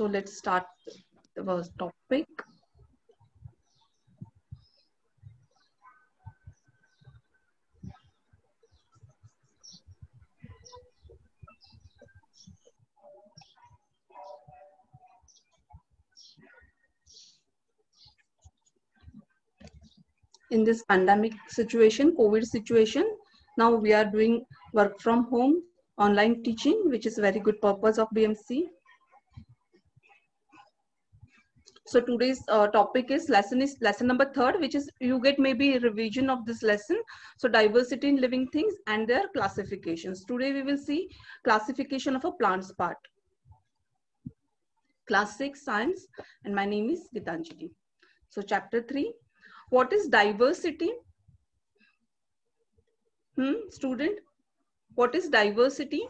So let's start the first topic. In this pandemic situation, COVID situation, now we are doing work from home, online teaching, which is a very good purpose of BMC. So today's topic is lesson number 3, which is you get maybe a revision of this lesson. So diversity in living things and their classifications. Today we will see classification of a plants part. Class 6 science, and my name is Gitanjali. So chapter 3, what is diversity? Student, what is diversity?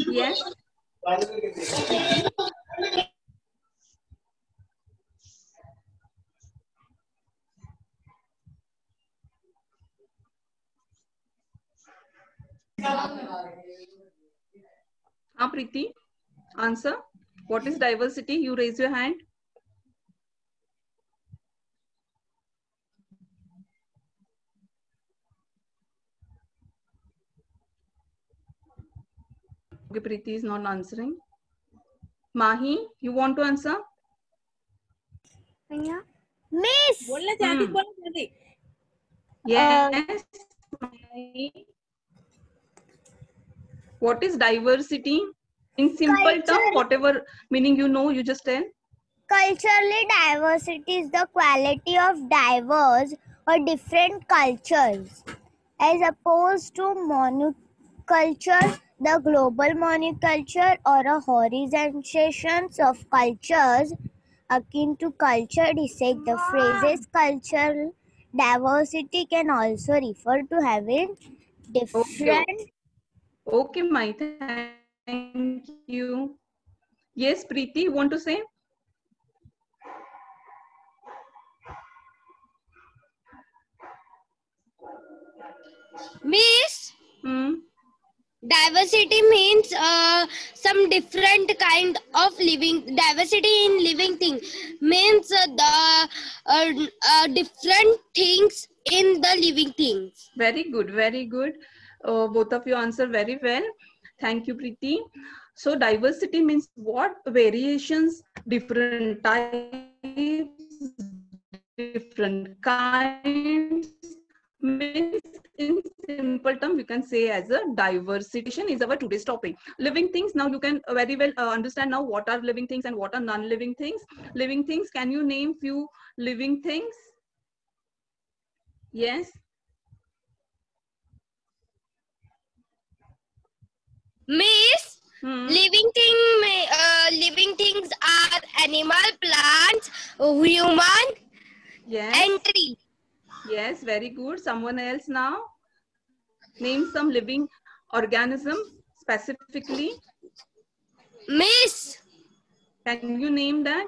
Yes. Preeti, answer. What is diversity? You raise your hand. Okay, Preeti is not answering. Mahi, you want to answer? Yeah. Miss. Yes. What is diversity? In simple term, whatever meaning you know, you just tell. Culturally, diversity is the quality of diverse or different cultures, as opposed to monoculture, the global monoculture, or a horizontation of cultures akin to culture dissect. The phrases cultural diversity can also refer to having different. Okay, Mai, thank you. Yes, Preeti, you want to say? Miss, diversity means some different kind of living. Diversity in living thing means the different things in the living things. Very good, very good. Both of you answer very well. Thank you, Preeti. So diversity means what? Variations, different types, different kinds. Means in simple term, we can say as a diversity is our today's topic. Living things, now you can very well understand now what are living things and what are non-living things. Living things, can you name few living things? Yes. Miss, living things are animal, plants, human, yes, and tree. Yes, very good. Someone else now? Name some living organism specifically. Miss. Can you name that?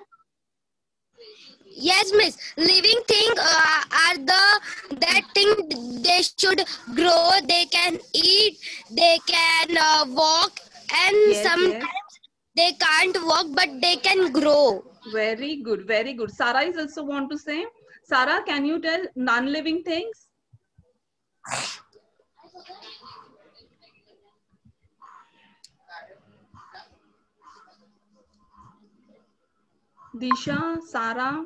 Yes, miss. Living things are that thing they should grow, they can eat, they can walk, and sometimes they can't walk, but they can grow. Very good, very good. Sarah is also want to say. Sarah, can you tell non-living things? Disha, Sarah.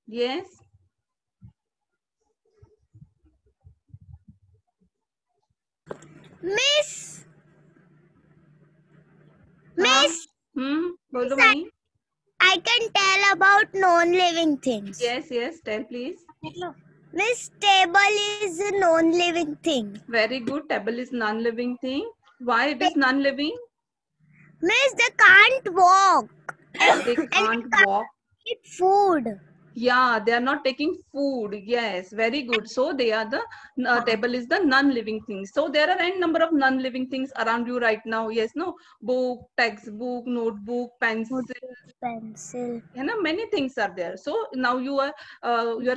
Yes. Miss. Bolo Mai. I can tell about non-living things. Yes, yes. Tell please. Miss, table is a non-living thing. Very good. Table is non-living thing. Why it is non-living? Miss, they can't walk. They can't walk. Eat food. Yeah, they are not taking food. Yes, very good. So they are the table is the non-living things. So there are n number of non-living things around you right now. Yes, no, book, textbook, notebook, pencil. Pencil. Many things are there. So now your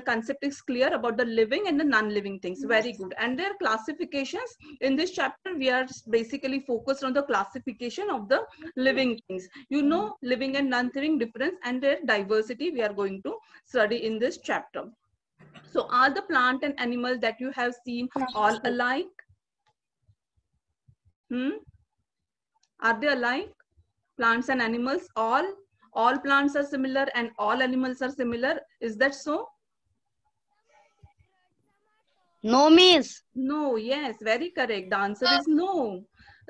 concept is clear about the living and the non-living things. Very good. And their classifications in this chapter, we are basically focused on the classification of the living things. Living and non-living difference and their diversity we are going to study in this chapter. So are the plant and animals that you have seen all alike? Are they alike? Plants and animals, all plants are similar and all animals are similar. Is that so? No, miss. No. Yes, very correct. The answer is no.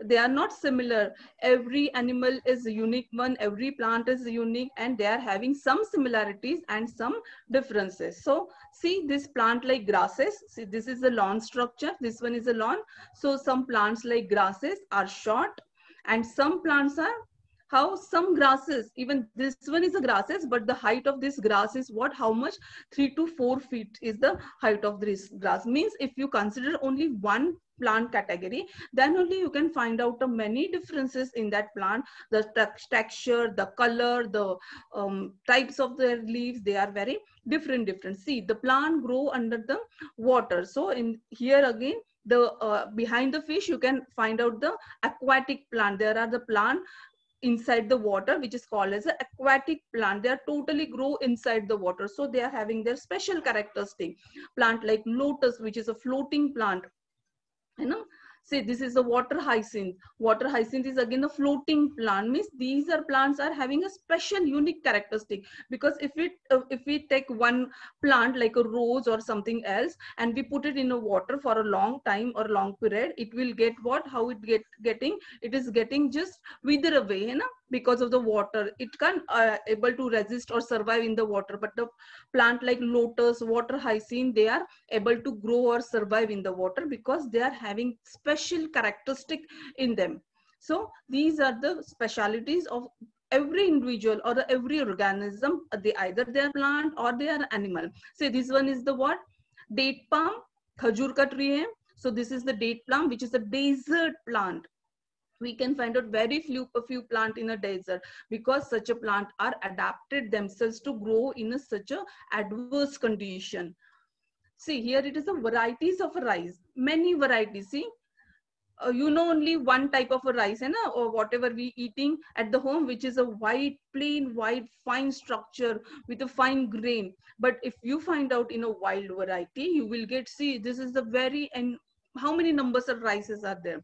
They are not similar. Every animal is a unique one. Every plant is unique, and they are having some similarities and some differences. So see this plant like grasses. See, this is a lawn structure. This one is a lawn. So some plants like grasses are short and some plants are how some grasses, even this one is a grasses, but the height of this grass is what, how much? 3 to 4 feet is the height of this grass. Means if you consider only one plant category, then only you can find out many differences in that plant. The texture, the color, the types of their leaves, they are very different. See, the plant grow under the water. So in here again, the behind the fish you can find out the aquatic plant. There are the plant inside the water, which is called as an aquatic plant. They are totally grow inside the water, so they are having their special characteristic. Plant like lotus, which is a floating plant, say this is the water hyacinth. Water hyacinth is again a floating plant. Means these are plants are having a special unique characteristic, because if we take one plant like a rose or something else and we put it in a water for a long time or long period, it will get what, how it getting, it is getting just wither away, because of the water. It can't able to resist or survive in the water. But the plant like lotus, water hyacinth, they are able to grow or survive in the water because they are having special characteristic in them. So these are the specialities of every individual or every organism. They either they are plant or they are animal. Say this one is the what, date palm, khajur ka tree hai. So this is the date palm, which is a desert plant. We can find out very few plant in a desert, because such a plant are adapted themselves to grow in such a adverse condition. See, here it is a varieties of a rice, many varieties. See, only one type of a rice, or whatever we eating at the home, which is a white, plain white, fine structure with a fine grain. But if you find out in a wild variety, you will get, see, this is the very, and how many numbers of rices are there?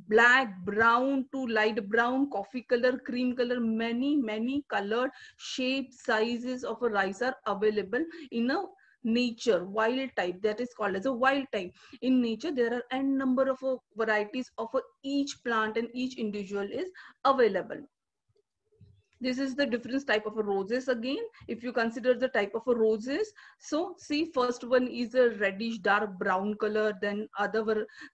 Black, brown to light brown, coffee color, cream color, many colored shapes, sizes of a rice are available in a nature, wild type. That is called as a wild type. In nature there are n number of varieties of each plant, and each individual is available. This is the different type of roses. Again, if you consider the type of roses, so see, first one is a reddish dark brown color, then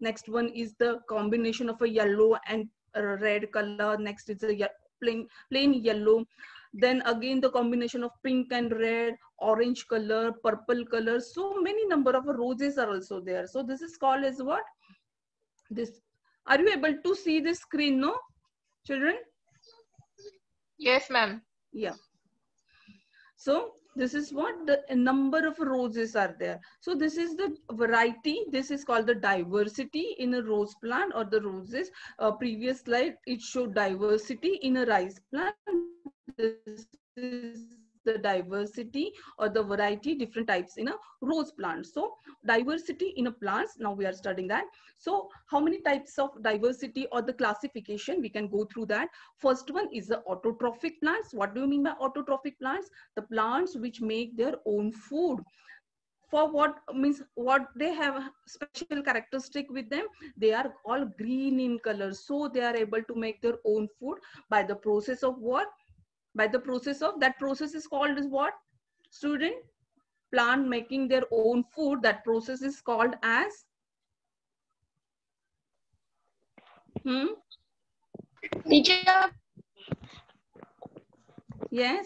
next one is the combination of a yellow and a red color, next is a plain yellow, then again the combination of pink and red, orange color, purple color. So many number of roses are also there. So this is called as what, this, are you able to see this screen, no children? Yes, ma'am. Yeah. So this is what the number of roses are there. So this is the variety. This is called the diversity in a rose plant or the roses. Previous slide, it showed diversity in a rice plant. This is the diversity or the variety, different types in a rose plant. So diversity in a plants, now we are studying that. So how many types of diversity or the classification, we can go through that. First one is the autotrophic plants. What do you mean by autotrophic plants? The plants which make their own food. For what means, what they have special characteristic with them, they are all green in color. So they are able to make their own food by the process of what? By the process of, that process is called as what, student? Plant making their own food, that process is called as Teacher. Yes.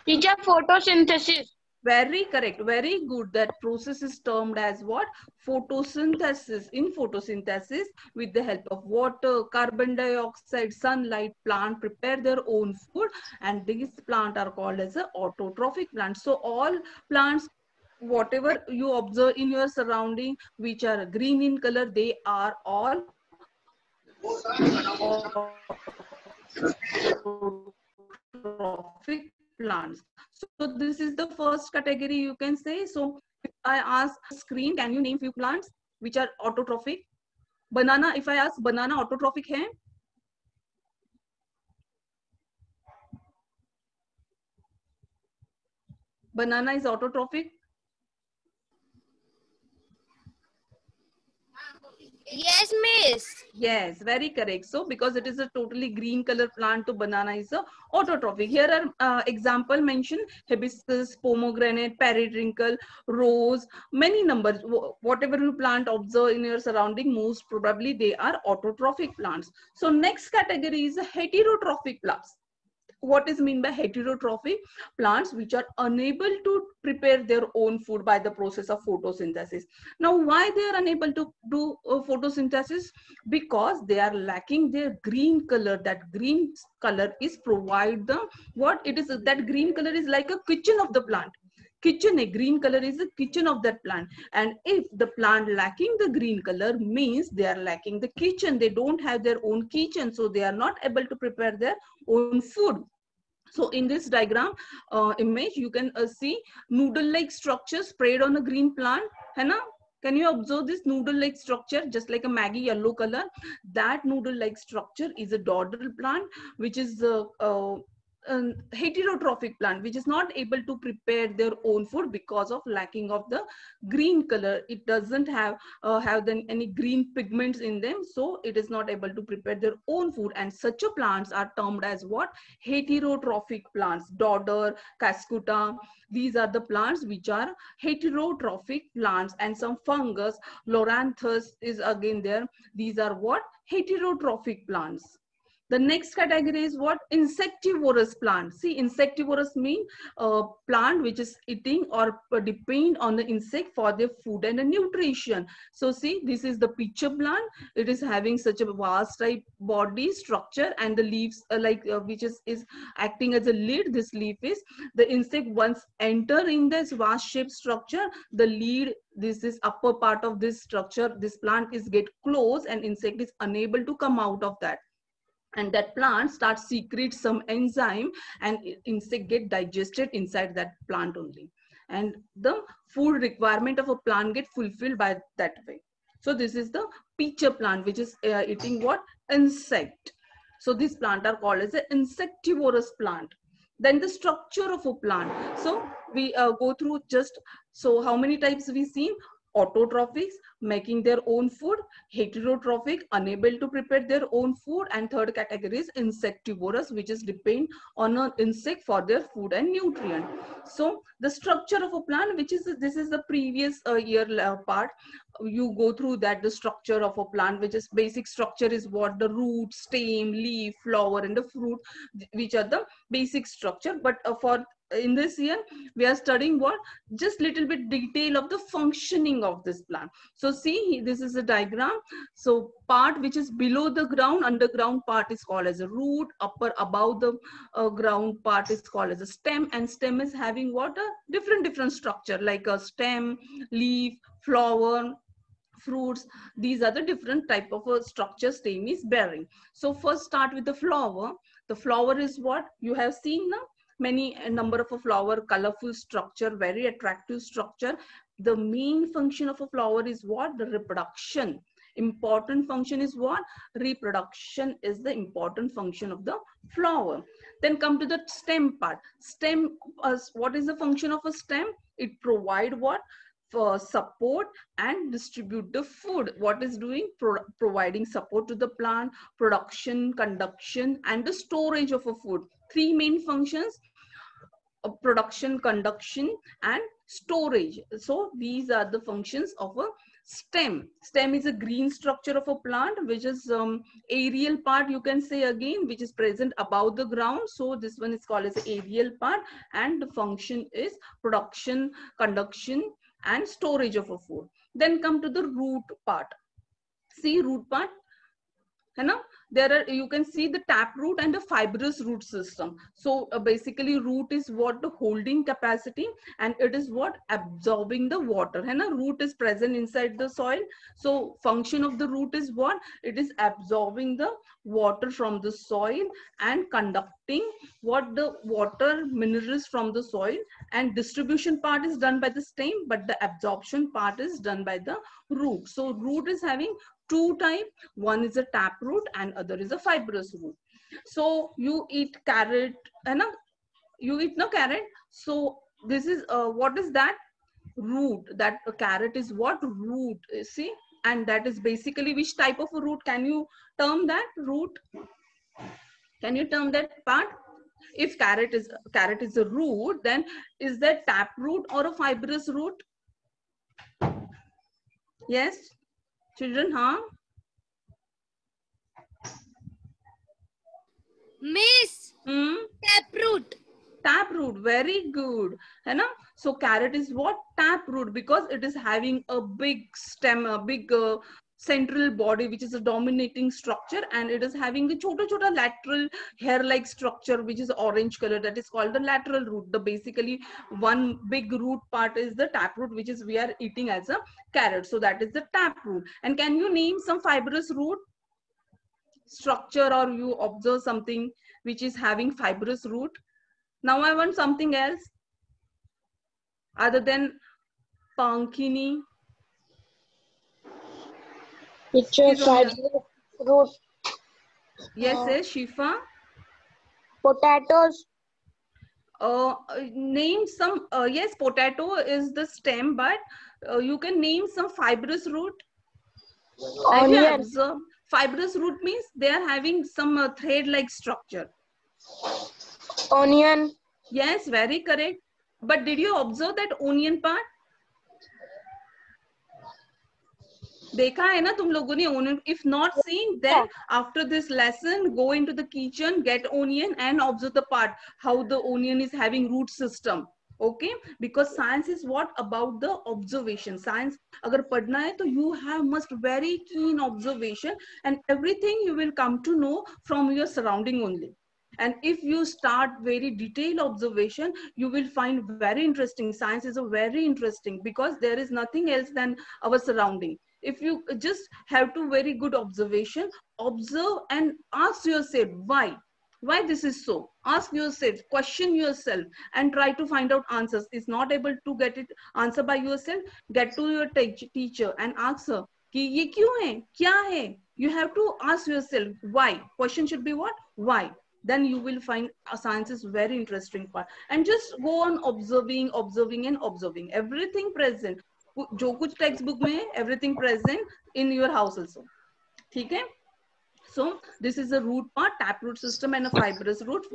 Teacher, photosynthesis. Very correct. Very good. That process is termed as what? Photosynthesis. In photosynthesis, with the help of water, carbon dioxide, sunlight, plant prepare their own food, and these plants are called as a autotrophic plants. So all plants, whatever you observe in your surrounding, which are green in color, they are all autotrophic plants. So this is the first category you can say. So if I ask screen, can you name few plants which are autotrophic? Banana, if I ask banana autotrophic hai? Banana is autotrophic? Yes, miss. Yes, very correct. So because it is a totally green color plant, to banana is a autotrophic. Here are example mentioned: hibiscus, pomegranate, periwinkle, rose, many numbers. Whatever you plant observe in your surrounding, most probably they are autotrophic plants. So next category is heterotrophic plants. What is mean by heterotrophic? Plants which are unable to prepare their own food by the process of photosynthesis. Now, why they are unable to do photosynthesis? Because they are lacking their green color. That green color is provide the what it is. That green color is like a kitchen of the plant. Kitchen, a green color is the kitchen of that plant. And if the plant lacking the green color, means they are lacking the kitchen. They don't have their own kitchen, so they are not able to prepare their own food. So in this diagram image, you can see noodle-like structure spread on a green plant. Hai na? Can you observe this noodle-like structure, just like a Maggi yellow color? That noodle-like structure is a dodal plant, which is heterotrophic plant, which is not able to prepare their own food because of lacking of the green color. It doesn't have any green pigments in them, so it is not able to prepare their own food. And such a plants are termed as what? Heterotrophic plants. Dodder, cascuta, these are the plants which are heterotrophic plants. And some fungus, Loranthus is again there. These are what? Heterotrophic plants. The next category is what? Insectivorous plant. See, insectivorous mean plant which is eating or depend on the insect for their food and nutrition. So see, this is the pitcher plant. It is having such a vast type body structure, and the leaves which is acting as a lid. This leaf is the insect once enter in this vast shaped structure, the lid, this is upper part of this structure, this plant is get closed and insect is unable to come out of that. And that plant starts secrete some enzyme, and insect get digested inside that plant only. And the food requirement of a plant get fulfilled by that way. So this is the pitcher plant, which is eating what? Insect. So these plants are called as an insectivorous plant. Then the structure of a plant. So we go through just, so how many types we see? Autotrophics, making their own food. Heterotrophic, unable to prepare their own food. And third category is insectivorous, which is depend on an insect for their food and nutrient. So the structure of a plant, which is, this is the previous year part. You go through that, the structure of a plant, which is basic structure is what? The root, stem, leaf, flower, and the fruit, which are the basic structure. But for in this year, we are studying what? Just little bit detail of the functioning of this plant. So see, this is a diagram. So part which is below the ground, underground part is called as a root. Upper above the ground part is called as a stem. And stem is having what? A different structure, like a stem, leaf, flower, fruits. These are the different type of a structure stem is bearing. So first start with the flower. The flower is what? You have seen now. Many number of a flower, colorful structure, very attractive structure. The main function of a flower is what? The reproduction. Important function is what? Reproduction is the important function of the flower. Then come to the stem part. Stem, what is the function of a stem? It provide what? For support and distribute the food. What is doing? Providing support to the plant, production, conduction, and the storage of a food. Three main functions: production, conduction, and storage. So these are the functions of a Stem is a green structure of a plant, which is aerial part, you can say again, which is present above the ground. So this one is called as aerial part, and the function is production, conduction, and storage of a food. Then come to the root part. See root part, है ना? There are, you can see the tap root and the fibrous root system. So basically root is what the holding capacity, and it is what absorbing the water, है ना? Root is present inside the soil. So function of the root is what? It is absorbing the water from the soil and conducting what the water minerals from the soil, and distribution part is done by the stem, but the absorption part is done by the root. So root is having two types. One is a tap root and other is a fibrous root. So you eat carrot, and you eat no carrot. So this is what is that? Root. That carrot is what? Root. See, and that is basically which type of a root? Can you term that root? Can you term that part? If carrot is a root, then is that tap root or a fibrous root? Yes. Children, huh? Miss, taproot. Taproot, very good. है ना? So carrot is what? Taproot, because it is having a big stem, a big central body, which is a dominating structure, and it is having the chota lateral hair-like structure, which is orange color. That is called the lateral root. The basically one big root part is the taproot, which is we are eating as a carrot. So that is the taproot. And can you name some fibrous root structure, or you observe something which is having fibrous root? Now I want something else other than Pankini. Teacher, fibrous root. Yes, yes, Shifa. Potatoes. Name some. Yes, potato is the stem, but you can name some fibrous root. Onion. Fibrous root means they are having some thread-like structure. Onion. Yes, very correct. But did you observe that onion part? देखा है ना तुम लोगों ने onion? If not seen, then after this lesson, go into the kitchen, get onion and observe the part, how the onion is having root system. Okay, because science is what? About the observation. Science agar padna hai, to you have must very keen observation, and everything you will come to know from your surrounding only. And if you start very detailed observation, you will find very interesting. Science is a very interesting, because there is nothing else than our surrounding. If you just have to very good observation, observe and ask yourself why this is so. Ask yourself, question yourself, and try to find out answers. Is not able to get it answer by yourself, get to your teacher and ask her कि ये क्यों है, क्या है. You have to ask yourself why. Question should be what? Why. Then you will find science is very interesting part. And just go on observing and observing. Everything present. जो कुछ textbook में है, everything present in your house also. ठीक है? So this is a root part, taproot system and a fibrous root.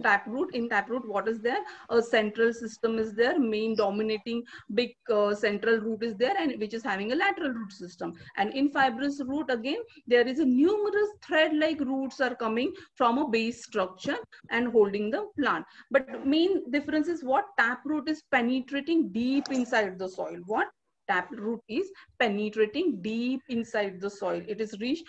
In taproot, what is there? A central system is there, main dominating big central root is there, and which is having a lateral root system. And in fibrous root, again, there is a numerous thread-like roots are coming from a base structure and holding the plant. But main difference is what? Taproot is penetrating deep inside the soil. What? Taproot is penetrating deep inside the soil. It is reached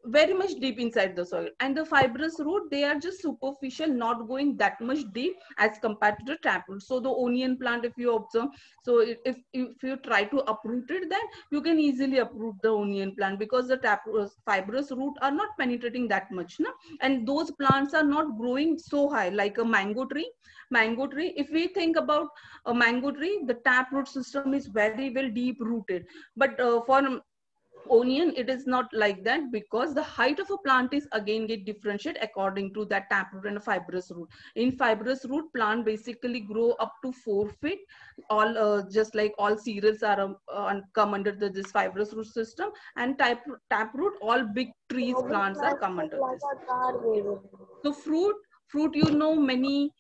very much deep inside the soil. And the fibrous root, they are just superficial, not going that much deep as compared to the taproot. So the onion plant, if you observe, so if you try to uproot it, then you can easily uproot the onion plant, because the taproot, fibrous root are not penetrating that much, na? And those plants are not growing so high like a mango tree. If we think about a mango tree, the taproot system is very well deep rooted. But for onion, it is not like that, because the height of a plant is again get differentiated according to that taproot and a fibrous root. In fibrous root, plant basically grow up to 4 feet. All just like all cereals are come under this fibrous root system, and taproot, all big trees, plants are come under this. So Fruit, you know, many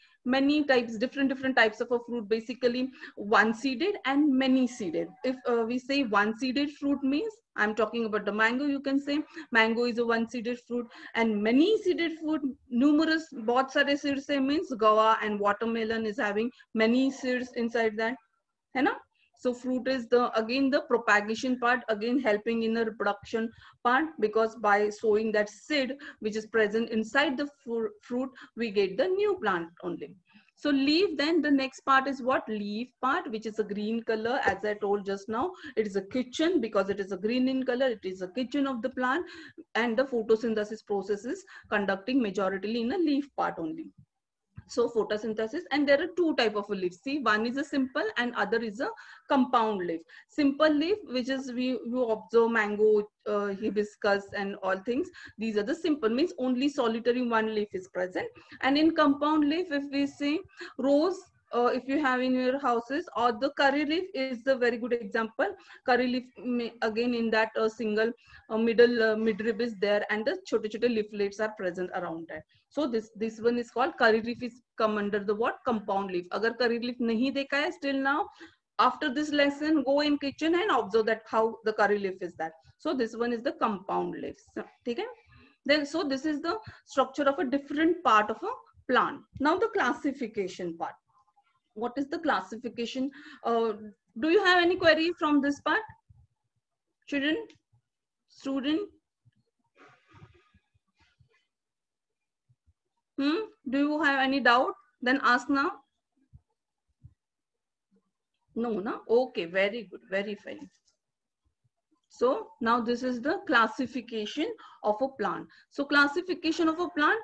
types, different types of a fruit, basically one seeded and many seeded. If we say one seeded fruit means, I'm talking about the mango, you can say mango is a one seeded fruit. And many seeded fruit, numerous, bahut sare seeds se means guava and watermelon is having many seeds inside that, है ना? So fruit is the, again, the propagation part, again helping in the reproduction part, because by sowing that seed which is present inside the fruit, we get the new plant only. So leaf, then the next part is what? Leaf part, which is a green color. As I told just now, it is a kitchen, because it is a green in color, it is a kitchen of the plant, and the photosynthesis process is conducting majority in a leaf part only. So photosynthesis, and there are two type of leaves. See, one is a simple and other is a compound leaf. Simple leaf, which is you observe mango, hibiscus and all things. These are the simple, means only solitary one leaf is present. And in compound leaf, if we say rose, if you have in your houses, or the curry leaf is the very good example. Curry leaf, again in that single midrib is there, and the chote leaflets are present around that. So this one is called curry leaf, is come under the what? Compound leaf. Agar curry leaf nahi dekha hai still now, after this lesson, go in kitchen and observe that how the curry leaf is that. So this one is the compound leaves. Okay? Then, so this is the structure of a different part of a plant. Now the classification part. What is the classification? Do you have any query from this part? Student? Do you have any doubt? Then ask now. No, no? Okay, very good, very fine. So now this is the classification of a plant. So classification of a plant,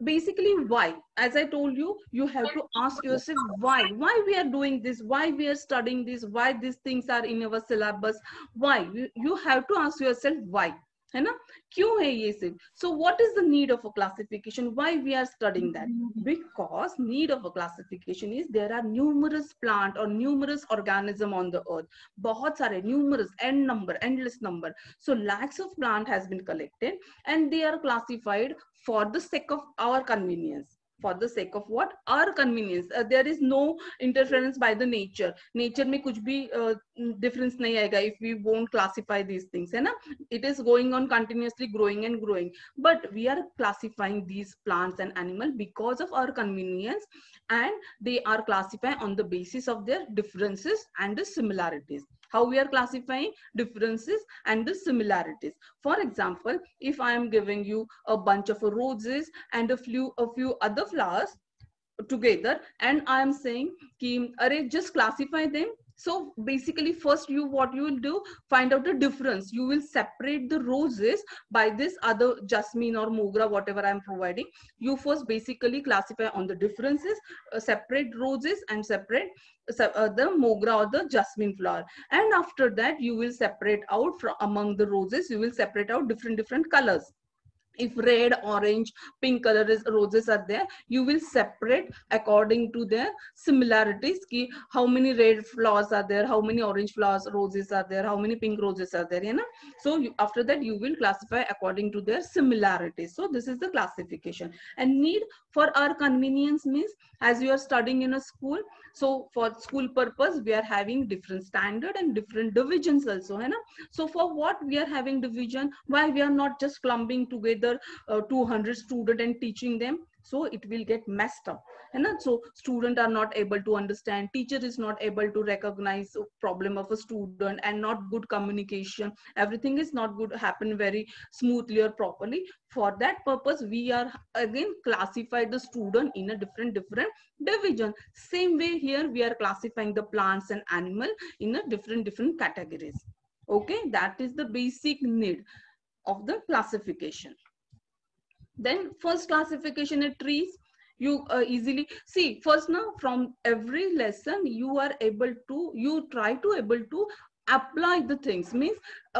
basically why? As I told you, you have to ask yourself why we are doing this, why we are studying this, why these things are in our syllabus, why. You have to ask yourself why. है ना? क्यों है ये सब? So what is the need of a classification? Why we are studying that? Because need of a classification is there are numerous plant or numerous organism on the earth. बहुत सारे, numerous, endless number. So lakhs of plant has been collected and they are classified for the sake of our convenience. For the sake of what? Our convenience. There is no interference by the nature. Nature में कुछ भी difference नहीं आएगा if we won't classify these things, है ना? It is going on continuously growing and growing. But we are classifying these plants and animals because of our convenience, and they are classified on the basis of their differences and the similarities. How we are classifying? Differences and the similarities. For example, if I am giving you a bunch of roses and a few other flowers together, and I am saying ki, array, just classify them. So basically, first what you will do, find out the difference. You will separate the roses by this other jasmine or mogra, whatever I am providing. You first basically classify on the differences, separate roses and separate the mogra or the jasmine flower. And after that, you will separate out from among the roses, you will separate out different colors. If red, orange, pink color roses are there, you will separate according to their similarities. Ki how many red flowers are there, how many orange flowers, roses are there, how many pink roses are there, you know? So after that, you will classify according to their similarities. So this is the classification. And need for our convenience means, as you are studying in a school, so for school purpose, we are having different standard and different divisions also, you know? So for what we are having division? Why we are not just clumping together 200 students and teaching them? So it will get messed up, and so students are not able to understand, teacher is not able to recognize problem of a student, and not good communication, everything is not good happen very smoothly or properly. For that purpose, we are again classify the student in a different division. Same way here we are classifying the plants and animal in a different categories. Okay, that is the basic need of the classification. Then first classification in trees, you easily see first now from every lesson you are able to, you try to able to apply the things. Means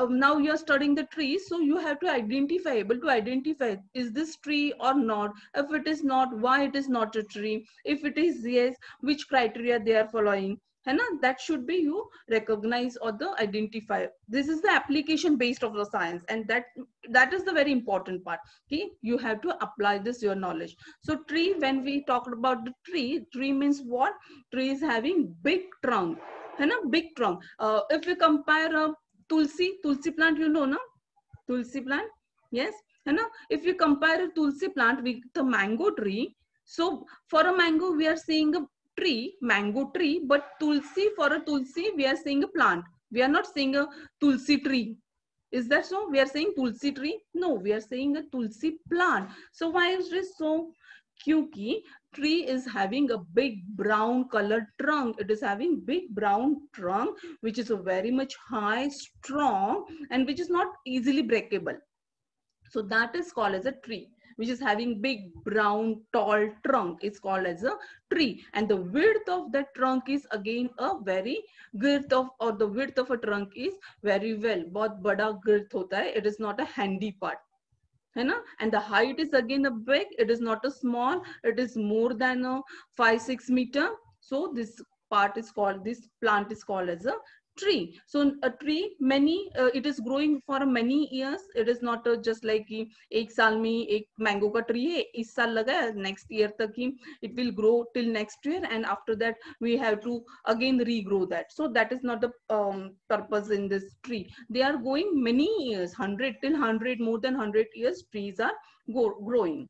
now you are studying the trees, so you have to identify, able to identify, is this tree or not? If it is not, why it is not a tree? If it is yes, which criteria they are following? है ना, that should be you recognize or the identify. This is the application based of the science, and that is the very important part. Okay, you have to apply this your knowledge. So tree, when we talked about the tree means what? Tree is having big trunk, है ना, big trunk. If we compare tulsi plant, you know na, tulsi plant, yes, है ना. If you compare a tulsi plant with the mango tree, so for a mango we are seeing a tree, mango tree, but tulsi, for a tulsi we are saying a plant. We are not saying a tulsi tree. Is that so? We are saying tulsi tree? No, we are saying a tulsi plant. So why is this so? Kyunki tree is having a big brown colored trunk. It is having big brown trunk, which is a very much high, strong, and which is not easily breakable. So that is called as a tree, which is having big brown tall trunk. Is called as a tree, and the width of that trunk is again a very girth of, or the width of a trunk is very well, बहुत बड़ा girth होता है. It is not a handy part, है ना. And the height is again a big. It is not a small. It is more than a 5-6 meter. So this part is called, this plant is called as a tree. So a tree, many it is growing for many years. It is not just like कि एक साल में एक mango का tree है, इस साल लगा है, next year तक ही it will grow till next year, and after that we have to again regrow that. So that is not the purpose in this tree. They are going many years, 100 till 100, more than 100 years trees are growing.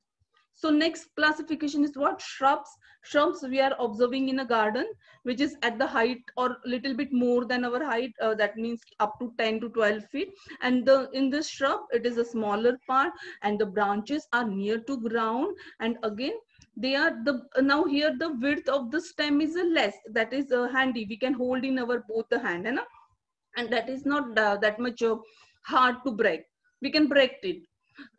So next classification is what? Shrubs. Shrubs we are observing in a garden, which is at the height or little bit more than our height. That means up to 10 to 12 feet. And in this shrub, it is a smaller part, and the branches are near to ground. And again, they are now here the width of the stem is less. That is handy. We can hold in our both the hand, and that is not that much hard to break. We can break it,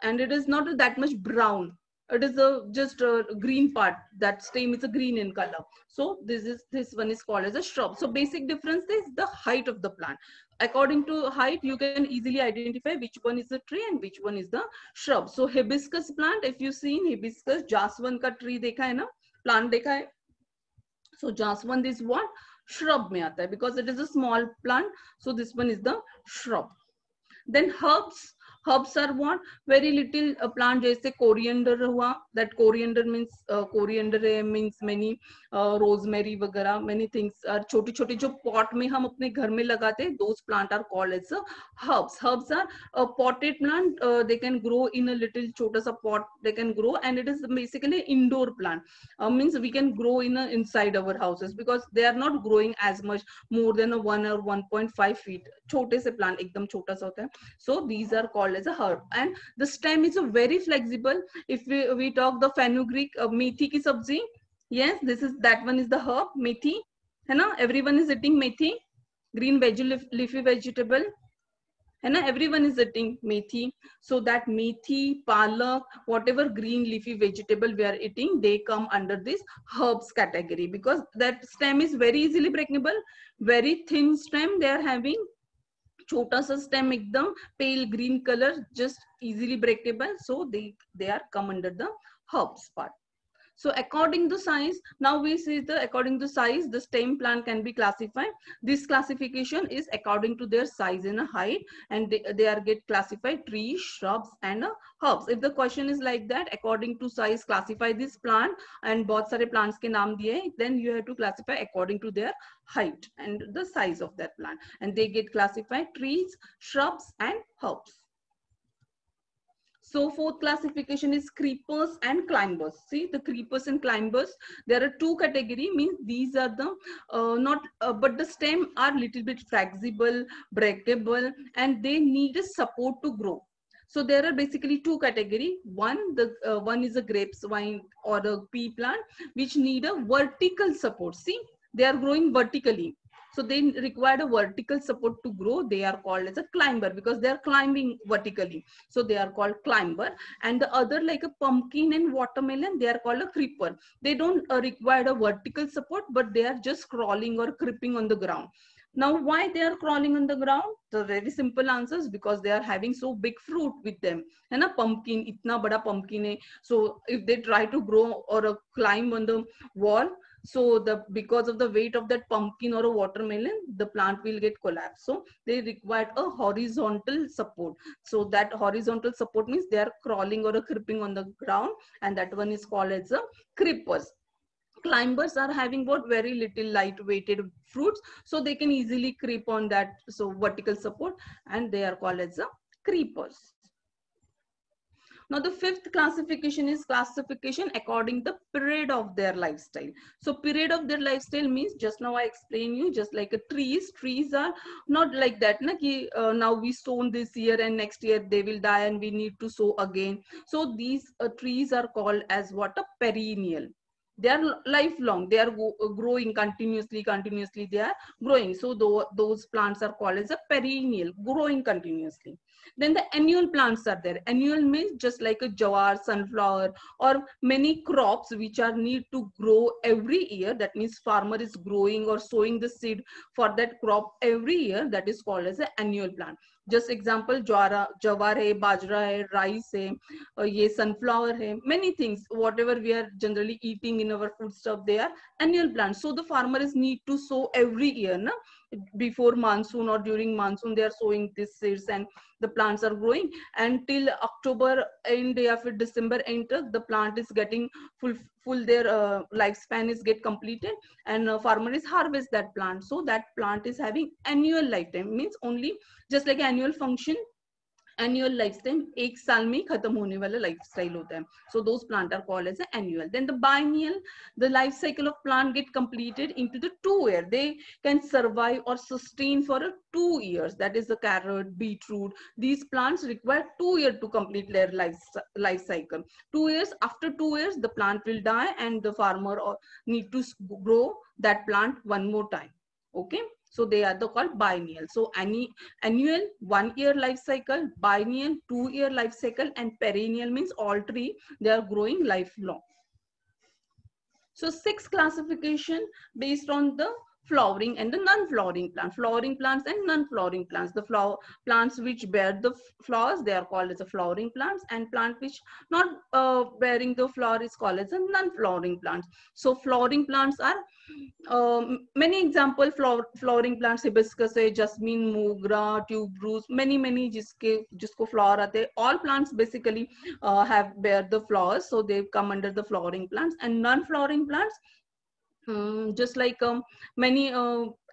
and it is not that much brown. It is just a green part. That stem is a green in color. So this one is called as a shrub. So basic difference is the height of the plant. According to height, you can easily identify which one is the tree and which one is the shrub. So hibiscus plant, if you see in hibiscus, jaswan ka tree dekha hai na, plant dekha hai. So jaswan is what? Shrub mein aata hai, because it is a small plant. So this one is the shrub. Then herbs. Herbs are what? Very little plant, जैसे coriander हुआ. That coriander means coriander means many rosemary वगैरह, many things are छोटे छोटे जो pot में हम अपने घर में लगाते हैं. Those plant are called as herbs. Herbs are a potted plant. They can grow in a little छोटा सा pot. They can grow, and it is basically indoor plant. Means we can grow in inside our houses, because they are not growing as much, more than a 1 or 1.5 feet. छोटे से plant एकदम छोटा सा होता है. So these are called as a herb, and the stem is a very flexible. If we talk the fenugreek, methi ki sabzi, yes, this is, that one is the herb methi, है ना. Everyone is eating methi, green leafy vegetable, है ना. Everyone is eating methi. So that methi, palak, whatever green leafy vegetable we are eating, they come under this herbs category, because that stem is very easily breakable. Very thin stem they are having. छोटा सा stem एकदम pale green color, just easily breakable. So they are come under the herbs part. So according to size, now we see according to size, the stem plant can be classified. This classification is according to their size and height, and they are get classified trees, shrubs, and herbs. If the question is like that, according to size, classify this plant, and बहुत सारे plants के नाम दिए, then you have to classify according to their height and the size of that plant, and they get classified trees, shrubs, and herbs. So fourth classification is creepers and climbers. See the creepers and climbers, there are two category, means these are the but the stem are little bit flexible, breakable, and they need a support to grow. So there are basically two category. One is a grapevine or a pea plant, which need a vertical support. See, they are growing vertically. So they require a vertical support to grow. They are called as a climber, because they are climbing vertically. So they are called climber. And the other, like a pumpkin and watermelon, they are called a creeper. They don't require a vertical support, but they are just crawling or creeping on the ground. Now, why they are crawling on the ground? The very simple answers, because they are having so big fruit with them. And a pumpkin, itna bada pumpkin hai. So if they try to grow or climb on the wall, So because of the weight of that pumpkin or a watermelon, the plant will get collapsed. So they require a horizontal support. So that horizontal support means they are crawling or creeping on the ground, and that one is called as a creepers. Climbers are having what very little light weighted fruits, so they can easily creep on that, so vertical support, and they are called as a creepers. Now the fifth classification is classification according the period of their lifestyle. So period of their lifestyle means, just now I explain you, just like a trees are not like that na, ki, now we sown this year and next year they will die and we need to sow again. So these trees are called as what? A perennial. They are lifelong, they are growing continuously they are growing. So those plants are called as a perennial, growing continuously. Then the annual plants are there. Annual means just like a jawar, sunflower, or many crops which are need to grow every year. That means farmer is growing or sowing the seed for that crop every year. That is called as an annual plant. Just example, jawar hai, bajra hai, rice hai, ye sunflower hai, many things, whatever we are generally eating in our food stuff, they are annual plants. So the farmer is need to sow every year, na? Before monsoon or during monsoon, they are sowing these seeds and the plants are growing until October end, after December enters, the plant is getting full their lifespan is get completed, and farmer is harvest that plant. So that plant is having annual lifetime, means only just like annual function, annual lifetime एक साल में खत्म होने वाला lifestyle होता है. So those plants are called as annual. Then the biennial, the life cycle of plant get completed into the 2 year. They can survive or sustain for 2 years. That is the carrot, beetroot. These plants require 2 years to complete their life cycle. 2 years, after 2 years, the plant will die and the farmer need to grow that plant one more time. Okay. So they are called biennial. So annual 1 year life cycle, biennial 2 year life cycle, and perennial means all three, they are growing lifelong. So 6 classification based on the flowering and the non-flowering plant. Flowering plants and non-flowering plants. The plants which bear the flowers, they are called as the flowering plants, and plant which not bearing the flower is called as a non-flowering plants. So flowering plants are many example flowering plants, hibiscus है, jasmine, mogra, tuberose, many जिसको flower आते हैं. All plants basically have bear the flowers, so they come under the flowering plants. And non-flowering plants, just like many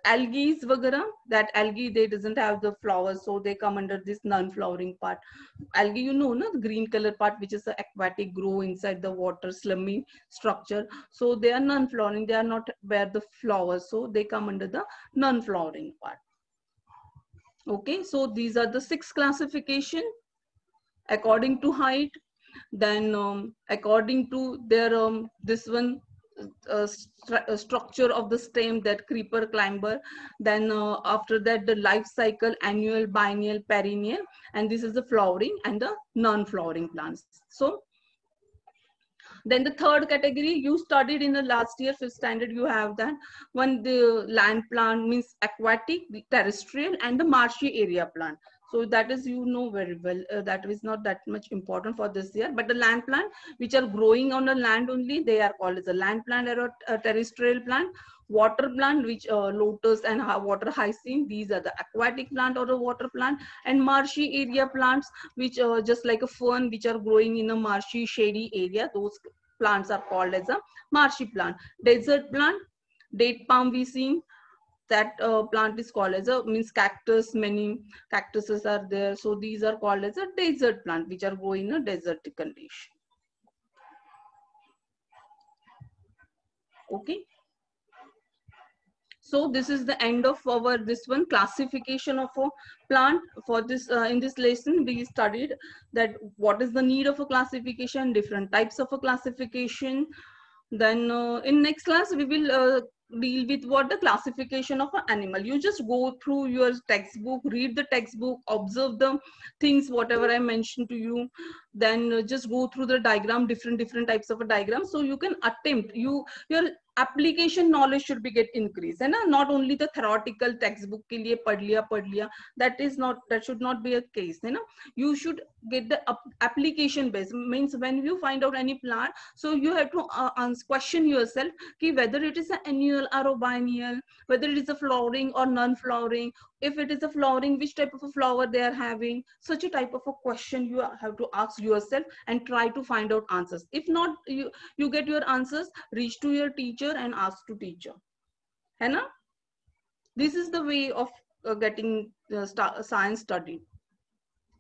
algae vagara, that algae they doesn't have the flowers, so they come under this non-flowering part. Algae, you know, no, the green color part, which is the aquatic, grow inside the water, slimy structure. So they are non-flowering, they are not bear the flowers, so they come under the non-flowering part. Okay, so these are the 6 classification according to height. Then according to their this one structure of the stem, that creeper, climber. Then after that, the life cycle, annual, biennial, perennial, and this is the flowering and the non-flowering plants. So then the third category you studied in the last year 5th standard, you have that one, the land plant means aquatic, terrestrial, and the marshy area plant. So that is, you know very well, that is not that much important for this year. But the land plant which are growing on the land only, they are called as a land plant or a terrestrial plant. Water plant, which lotus and water hyacinth, these are the aquatic plant or a water plant. And marshy area plants, which just like a fern, which are growing in a marshy shady area, those plants are called as a marshy plant. Desert plant, date palm we seen, that plant is called as a, means cactus, many cactuses are there. So these are called as a desert plant, which are growing in a desert condition. Okay. So this is the end of our this one classification of a plant. For this in this lesson we studied that what is the need of a classification, different types of a classification. Then in next class we will deal with what the classification of an animal. You just go through your textbook, read the textbook, observe the things whatever I mentioned to you. Then just go through the diagram, different types of a diagram, so you can attempt, your application knowledge should be get increased, and not only the theoretical textbook के लिए पढ़ लिया, that is not, that should not be a case, है ना. You should get the application base. Means when you find out any plant, so you have to question yourself ki whether it is an annual or a biennial, whether it is a flowering or non-flowering. If it is a flowering, which type of a flower they are having. Such a type of a question you have to ask yourself and try to find out answers. If not, you get your answers, reach to your teacher and ask to teacher. है ना? This is the way of getting science studied.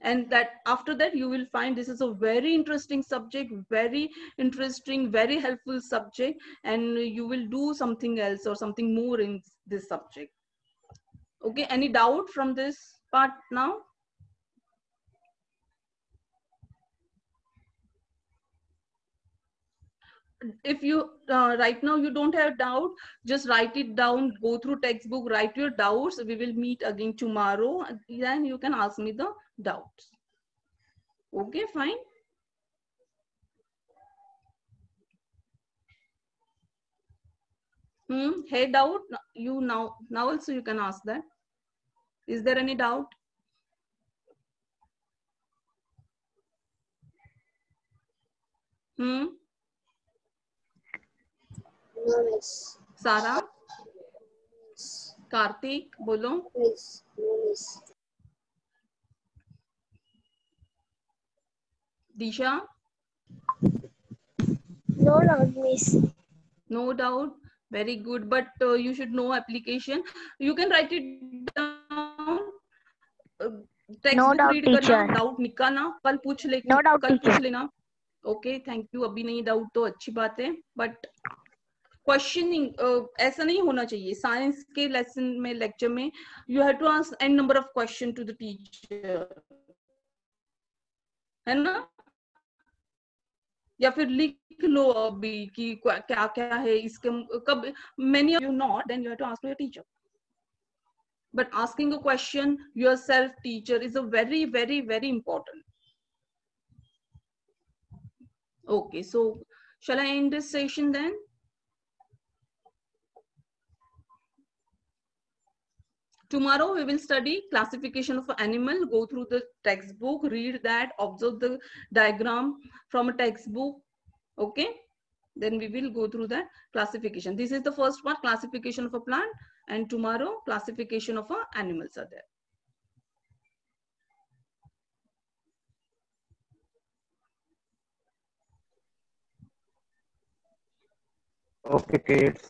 And that after that you will find this is a very interesting subject, very interesting, very helpful subject, and you will do something else or something more in this subject. Okay, any doubt from this part now? If you right now you don't have doubt, just write it down, go through textbook, write your doubts. We will meet again tomorrow, then you can ask me the doubts. Okay, fine. Hey, doubt, you now also you can ask that. Is there any doubt? No, miss. Sara? Karthik, bolo. Miss. No, miss. Disha? No doubt, miss. No doubt. Very good. But you should know application. You can write it down. No doubt, read teacher. करना, doubt निकालना, कल पूछ ले, No doubt, कल teacher. पूछ लेना. Okay, thank you. अभी नहीं doubt तो अच्छी बात है. But questioning ऐसा नहीं होना चाहिए. Science के lesson में, lecture में, you have to ask n number of question to the teacher. है ना? या फिर लिख लो अभी कि क्या क्या है इसके, कब many of you not, then you have to ask your teacher. But asking a question yourself, teacher, is a very, very, very important. Okay, so shall I end this session then? Tomorrow we will study classification of an animal, go through the textbook, read that, observe the diagram from a textbook. Okay, then we will go through that classification. This is the first part, classification of a plant, and tomorrow classification of animals are there. Okay, kids.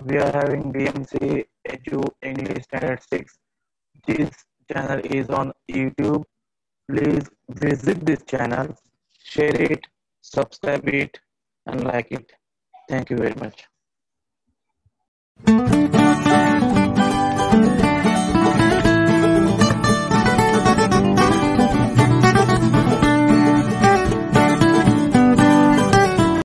We are having BMC Edu English Standard 6. This channel is on YouTube. Please visit this channel, share it, subscribe it, and like it. Thank you very much.